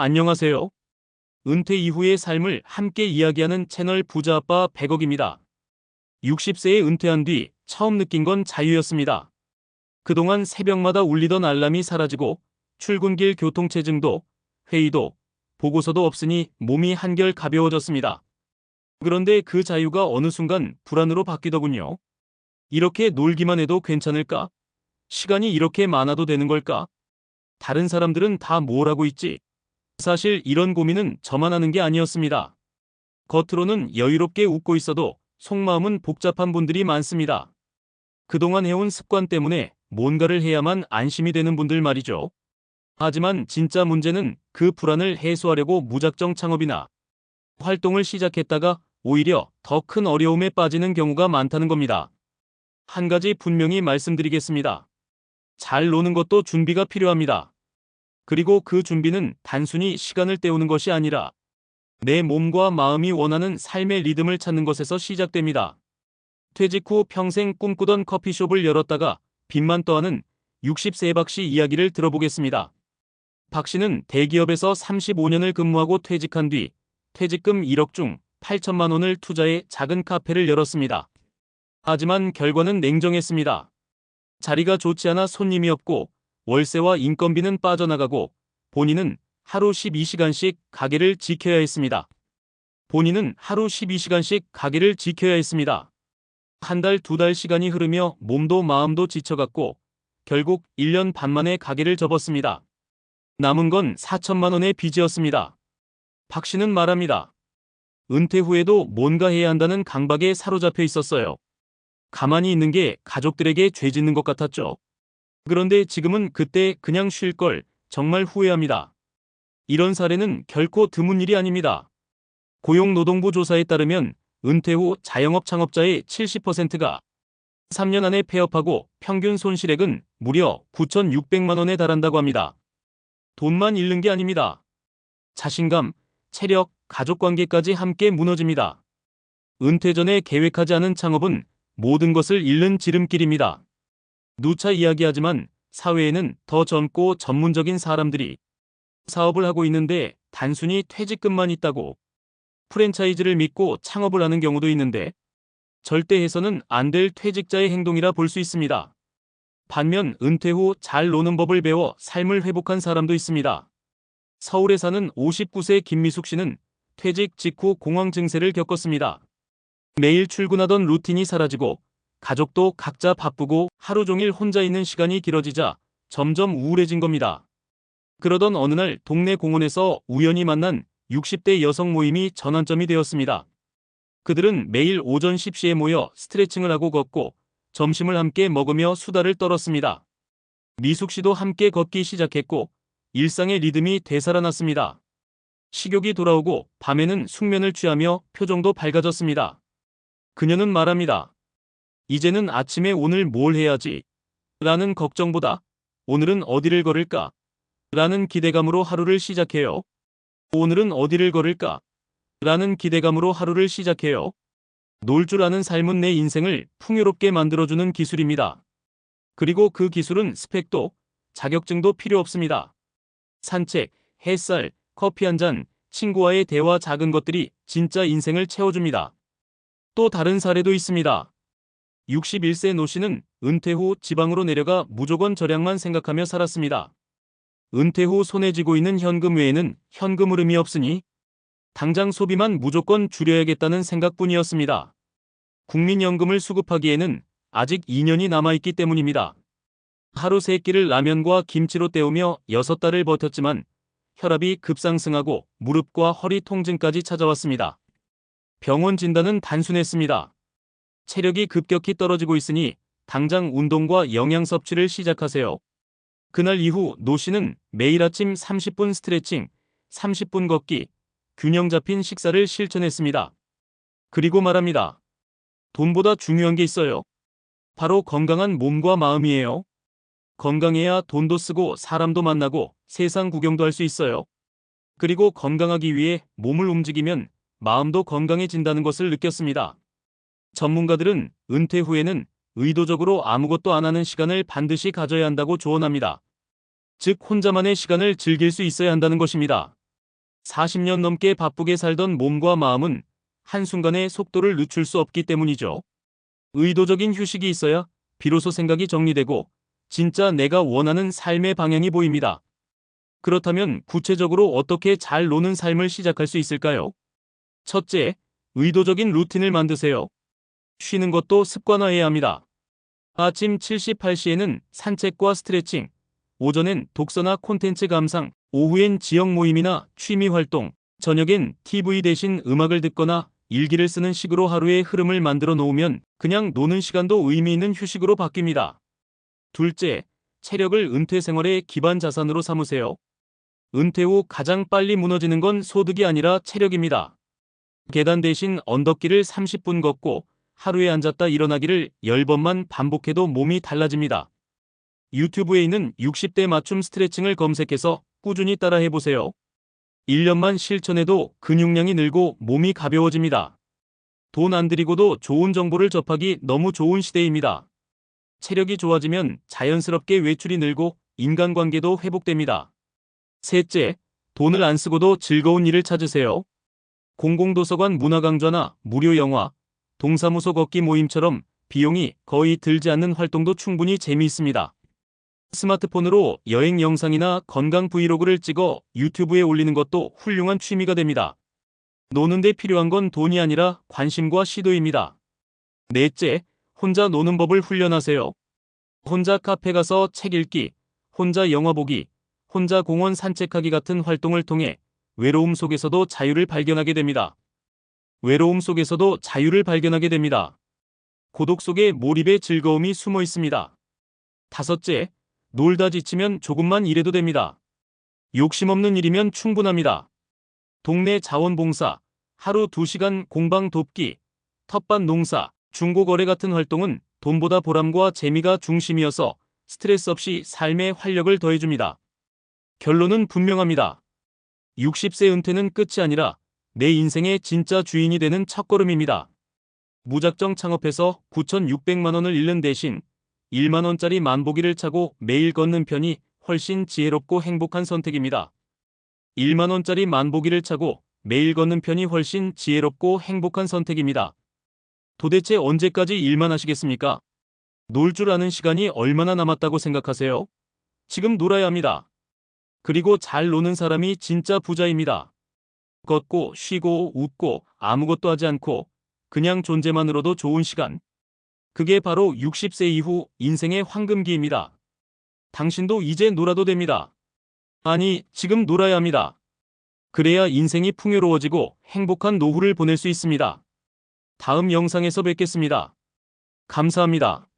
안녕하세요. 은퇴 이후의 삶을 함께 이야기하는 채널 부자아빠 100억입니다. 60세에 은퇴한 뒤 처음 느낀 건 자유였습니다. 그동안 새벽마다 울리던 알람이 사라지고 출근길 교통체증도, 회의도, 보고서도 없으니 몸이 한결 가벼워졌습니다. 그런데 그 자유가 어느 순간 불안으로 바뀌더군요. 이렇게 놀기만 해도 괜찮을까? 시간이 이렇게 많아도 되는 걸까? 다른 사람들은 다 뭘 하고 있지? 사실 이런 고민은 저만 하는 게 아니었습니다. 겉으로는 여유롭게 웃고 있어도 속마음은 복잡한 분들이 많습니다. 그동안 해온 습관 때문에 뭔가를 해야만 안심이 되는 분들 말이죠. 하지만 진짜 문제는 그 불안을 해소하려고 무작정 창업이나 활동을 시작했다가 오히려 더 큰 어려움에 빠지는 경우가 많다는 겁니다. 한 가지 분명히 말씀드리겠습니다. 잘 노는 것도 준비가 필요합니다. 그리고 그 준비는 단순히 시간을 때우는 것이 아니라 내 몸과 마음이 원하는 삶의 리듬을 찾는 것에서 시작됩니다. 퇴직 후 평생 꿈꾸던 커피숍을 열었다가 빚만 떠하는 60세의 박 씨 이야기를 들어보겠습니다. 박 씨는 대기업에서 35년을 근무하고 퇴직한 뒤 퇴직금 1억 중 8천만 원을 투자해 작은 카페를 열었습니다. 하지만 결과는 냉정했습니다. 자리가 좋지 않아 손님이 없고 월세와 인건비는 빠져나가고 본인은 하루 12시간씩 가게를 지켜야 했습니다. 한 달, 두 달 시간이 흐르며 몸도 마음도 지쳐갔고 결국 1년 반 만에 가게를 접었습니다. 남은 건 4천만 원의 빚이었습니다. 박 씨는 말합니다. 은퇴 후에도 뭔가 해야 한다는 강박에 사로잡혀 있었어요. 가만히 있는 게 가족들에게 죄 짓는 것 같았죠. 그런데 지금은 그때 그냥 쉴 걸 정말 후회합니다. 이런 사례는 결코 드문 일이 아닙니다. 고용노동부 조사에 따르면 은퇴 후 자영업 창업자의 70%가 3년 안에 폐업하고 평균 손실액은 무려 9,600만 원에 달한다고 합니다. 돈만 잃는 게 아닙니다. 자신감, 체력, 가족관계까지 함께 무너집니다. 은퇴 전에 계획하지 않은 창업은 모든 것을 잃는 지름길입니다. 누차 이야기하지만 사회에는 더 젊고 전문적인 사람들이 사업을 하고 있는데 단순히 퇴직금만 있다고 프랜차이즈를 믿고 창업을 하는 경우도 있는데 절대 해서는 안 될 퇴직자의 행동이라 볼 수 있습니다. 반면 은퇴 후 잘 노는 법을 배워 삶을 회복한 사람도 있습니다. 서울에 사는 59세 김미숙 씨는 퇴직 직후 공황 증세를 겪었습니다. 매일 출근하던 루틴이 사라지고 가족도 각자 바쁘고 하루 종일 혼자 있는 시간이 길어지자 점점 우울해진 겁니다. 그러던 어느 날 동네 공원에서 우연히 만난 60대 여성 모임이 전환점이 되었습니다. 그들은 매일 오전 10시에 모여 스트레칭을 하고 걷고 점심을 함께 먹으며 수다를 떨었습니다. 미숙 씨도 함께 걷기 시작했고 일상의 리듬이 되살아났습니다. 식욕이 돌아오고 밤에는 숙면을 취하며 표정도 밝아졌습니다. 그녀는 말합니다. 이제는 아침에 오늘 뭘 해야지 라는 걱정보다 오늘은 어디를 걸을까 라는 기대감으로 하루를 시작해요. 놀 줄 아는 삶은 내 인생을 풍요롭게 만들어주는 기술입니다. 그리고 그 기술은 스펙도 자격증도 필요 없습니다. 산책, 햇살, 커피 한 잔, 친구와의 대화 작은 것들이 진짜 인생을 채워줍니다. 또 다른 사례도 있습니다. 61세 노 씨는 은퇴 후 지방으로 내려가 무조건 절약만 생각하며 살았습니다. 은퇴 후 손에 쥐고 있는 현금 외에는 현금 흐름이 없으니 당장 소비만 무조건 줄여야겠다는 생각뿐이었습니다. 국민연금을 수급하기에는 아직 2년이 남아있기 때문입니다. 하루 3끼를 라면과 김치로 때우며 6달을 버텼지만 혈압이 급상승하고 무릎과 허리 통증까지 찾아왔습니다. 병원 진단은 단순했습니다. 체력이 급격히 떨어지고 있으니 당장 운동과 영양 섭취를 시작하세요. 그날 이후 노 씨는 매일 아침 30분 스트레칭, 30분 걷기, 균형 잡힌 식사를 실천했습니다. 그리고 말합니다. 돈보다 중요한 게 있어요. 바로 건강한 몸과 마음이에요. 건강해야 돈도 쓰고 사람도 만나고 세상 구경도 할 수 있어요. 그리고 건강하기 위해 몸을 움직이면 마음도 건강해진다는 것을 느꼈습니다. 전문가들은 은퇴 후에는 의도적으로 아무것도 안 하는 시간을 반드시 가져야 한다고 조언합니다. 즉 혼자만의 시간을 즐길 수 있어야 한다는 것입니다. 40년 넘게 바쁘게 살던 몸과 마음은 한순간에 속도를 늦출 수 없기 때문이죠. 의도적인 휴식이 있어야 비로소 생각이 정리되고 진짜 내가 원하는 삶의 방향이 보입니다. 그렇다면 구체적으로 어떻게 잘 노는 삶을 시작할 수 있을까요? 첫째, 의도적인 루틴을 만드세요. 쉬는 것도 습관화해야 합니다. 아침 7시, 8시에는 산책과 스트레칭, 오전엔 독서나 콘텐츠 감상, 오후엔 지역 모임이나 취미 활동, 저녁엔 TV 대신 음악을 듣거나 일기를 쓰는 식으로 하루의 흐름을 만들어 놓으면 그냥 노는 시간도 의미 있는 휴식으로 바뀝니다. 둘째, 체력을 은퇴 생활의 기반 자산으로 삼으세요. 은퇴 후 가장 빨리 무너지는 건 소득이 아니라 체력입니다. 계단 대신 언덕길을 30분 걷고 하루에 앉았다 일어나기를 10번만 반복해도 몸이 달라집니다. 유튜브에 있는 60대 맞춤 스트레칭을 검색해서 꾸준히 따라해보세요. 1년만 실천해도 근육량이 늘고 몸이 가벼워집니다. 돈 안 들이고도 좋은 정보를 접하기 너무 좋은 시대입니다. 체력이 좋아지면 자연스럽게 외출이 늘고 인간관계도 회복됩니다. 셋째, 돈을 안 쓰고도 즐거운 일을 찾으세요. 공공도서관 문화강좌나 무료 영화, 동사무소 걷기 모임처럼 비용이 거의 들지 않는 활동도 충분히 재미있습니다. 스마트폰으로 여행 영상이나 건강 브이로그를 찍어 유튜브에 올리는 것도 훌륭한 취미가 됩니다. 노는 데 필요한 건 돈이 아니라 관심과 시도입니다. 넷째, 혼자 노는 법을 훈련하세요. 혼자 카페 가서 책 읽기, 혼자 영화 보기, 혼자 공원 산책하기 같은 활동을 통해 외로움 속에서도 자유를 발견하게 됩니다. 외로움 속에서도 자유를 발견하게 됩니다. 고독 속에 몰입의 즐거움이 숨어 있습니다. 다섯째, 놀다 지치면 조금만 일해도 됩니다. 욕심 없는 일이면 충분합니다. 동네 자원봉사, 하루 2시간 공방 돕기, 텃밭 농사, 중고거래 같은 활동은 돈보다 보람과 재미가 중심이어서 스트레스 없이 삶에 활력을 더해줍니다. 결론은 분명합니다. 60세 은퇴는 끝이 아니라 내 인생의 진짜 주인이 되는 첫걸음입니다. 무작정 창업해서 9,600만 원을 잃는 대신 1만 원짜리 만보기를 차고 매일 걷는 편이 훨씬 지혜롭고 행복한 선택입니다. 1만 원짜리 만보기를 차고 매일 걷는 편이 훨씬 지혜롭고 행복한 선택입니다. 도대체 언제까지 일만 하시겠습니까? 놀 줄 아는 시간이 얼마나 남았다고 생각하세요? 지금 놀아야 합니다. 그리고 잘 노는 사람이 진짜 부자입니다. 걷고 쉬고 웃고 아무것도 하지 않고 그냥 존재만으로도 좋은 시간. 그게 바로 60세 이후 인생의 황금기입니다. 당신도 이제 놀아도 됩니다. 아니, 지금 놀아야 합니다. 그래야 인생이 풍요로워지고 행복한 노후를 보낼 수 있습니다. 다음 영상에서 뵙겠습니다. 감사합니다.